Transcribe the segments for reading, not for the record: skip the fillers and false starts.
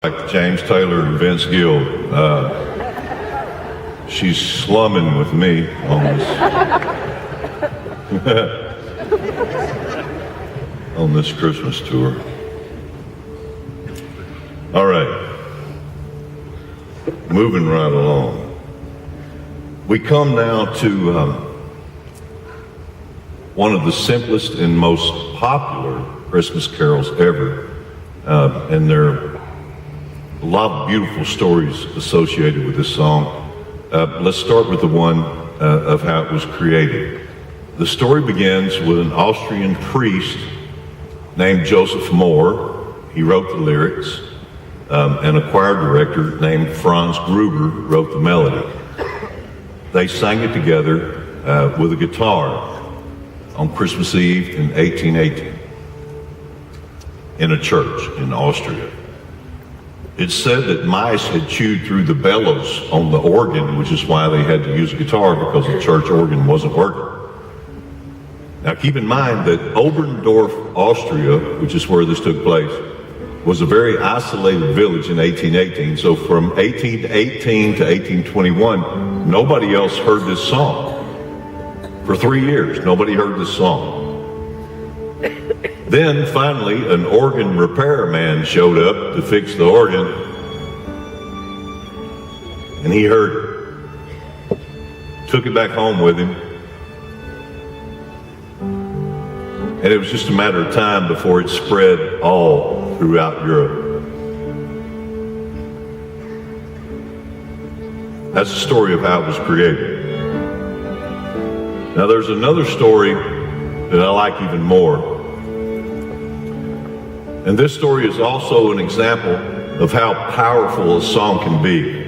Like James Taylor and Vince Gill. She's slumming with me on this on this Christmas tour. All right, moving right along. We come now to one of the simplest and most popular Christmas carols ever, and there are a lot of beautiful stories associated with this song. Let's start with the one of how it was created. The story begins with an Austrian priest named Joseph Mohr. He wrote the lyrics, and a choir director named Franz Gruber wrote the melody. They sang it together with a guitar on Christmas Eve in 1818 in a church in Austria. It's said that mice had chewed through the bellows on the organ, which is why they had to use a guitar, because the church organ wasn't working. Now keep in mind that Oberndorf, Austria, which is where this took place, was a very isolated village in 1818. So from 1818 to 1821, nobody else heard this song. For 3 years, nobody heard this song. Then finally, an organ repair man showed up to fix the organ, and he heard it. Took it back home with him, and it was just a matter of time before it spread all throughout Europe. That's the story of how it was created. Now there's another story that I like even more. And this story is also an example of how powerful a song can be.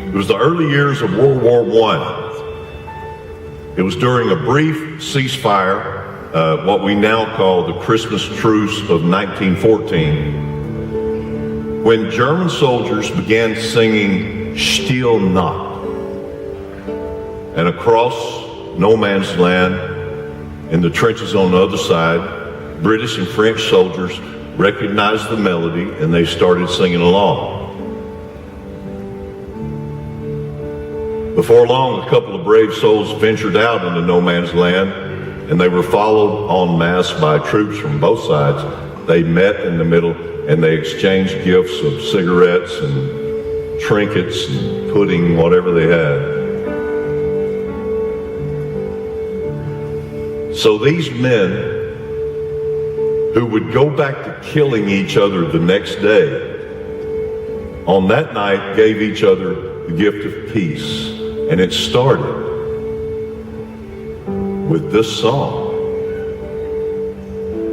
It was the early years of World War I. It was during a brief ceasefire, what we now call the Christmas Truce of 1914, when German soldiers began singing Stille Nacht. And across no man's land, in the trenches on the other side, British and French soldiers recognized the melody and they started singing along. Before long, a couple of brave souls ventured out into no man's land, and they were followed en masse by troops from both sides. They met in the middle and they exchanged gifts of cigarettes and trinkets and pudding, whatever they had. So these men, who would go back to killing each other the next day, on that night gave each other the gift of peace. And it started with this song.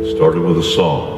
It started with a song.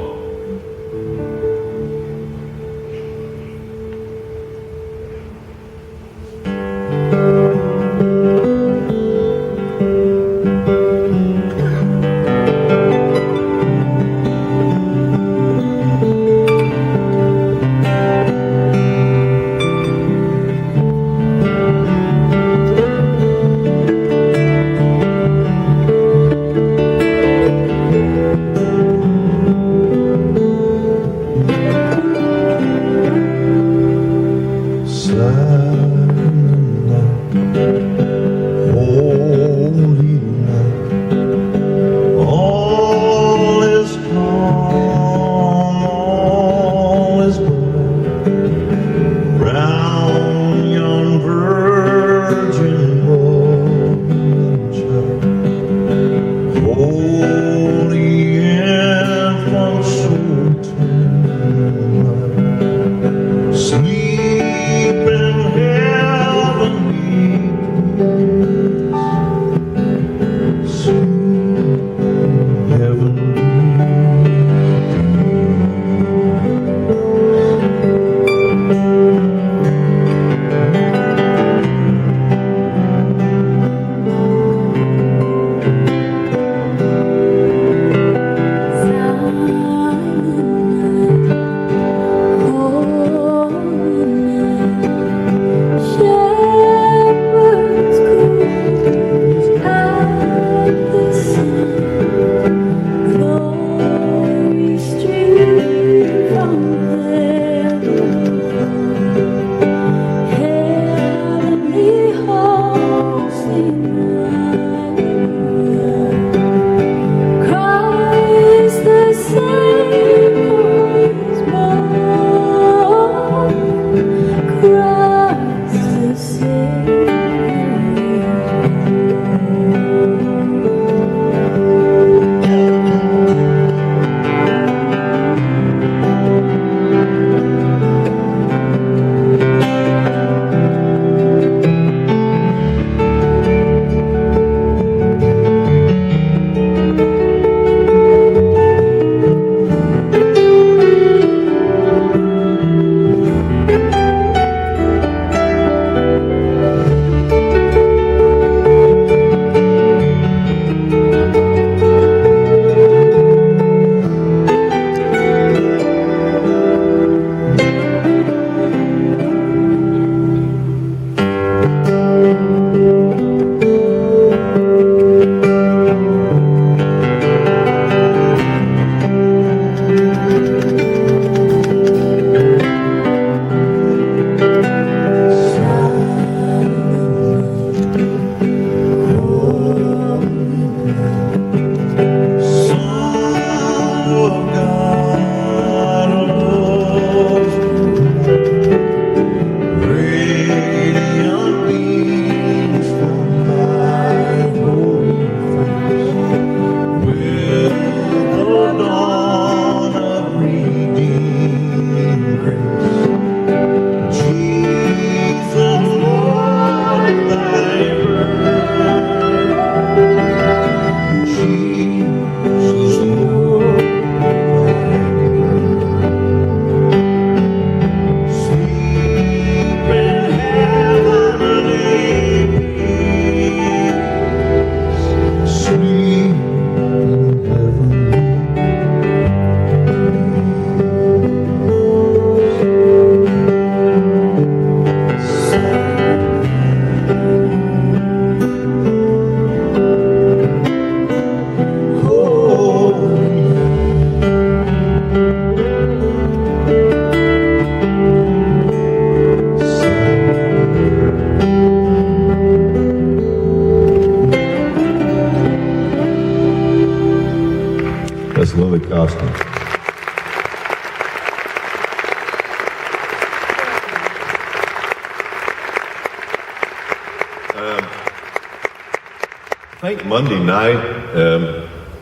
I think Monday night,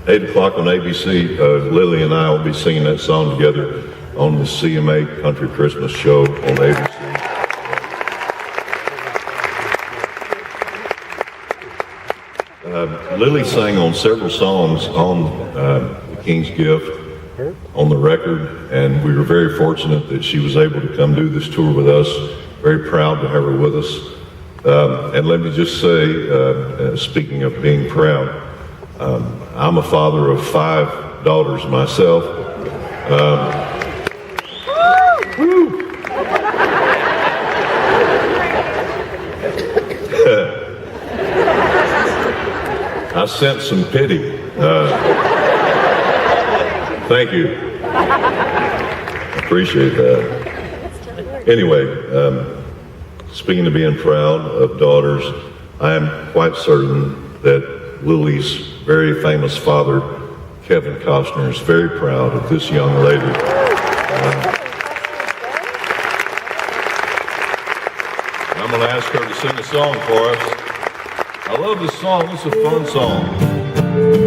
8 o'clock on ABC, Lily and I will be singing that song together on the CMA Country Christmas Show on ABC. Lily sang on several songs on The King's Gift on the record, and we were very fortunate that she was able to come do this tour with us. Very proud to have her with us. And let me just say, speaking of being proud, I'm a father of 5 daughters myself. I sense some pity. Thank you. Appreciate that. Anyway, speaking of being proud of daughters, I am quite certain that Lily's very famous father, Kevin Costner, is very proud of this young lady. I'm going to ask her to sing a song for us. I love this song. It's a fun song.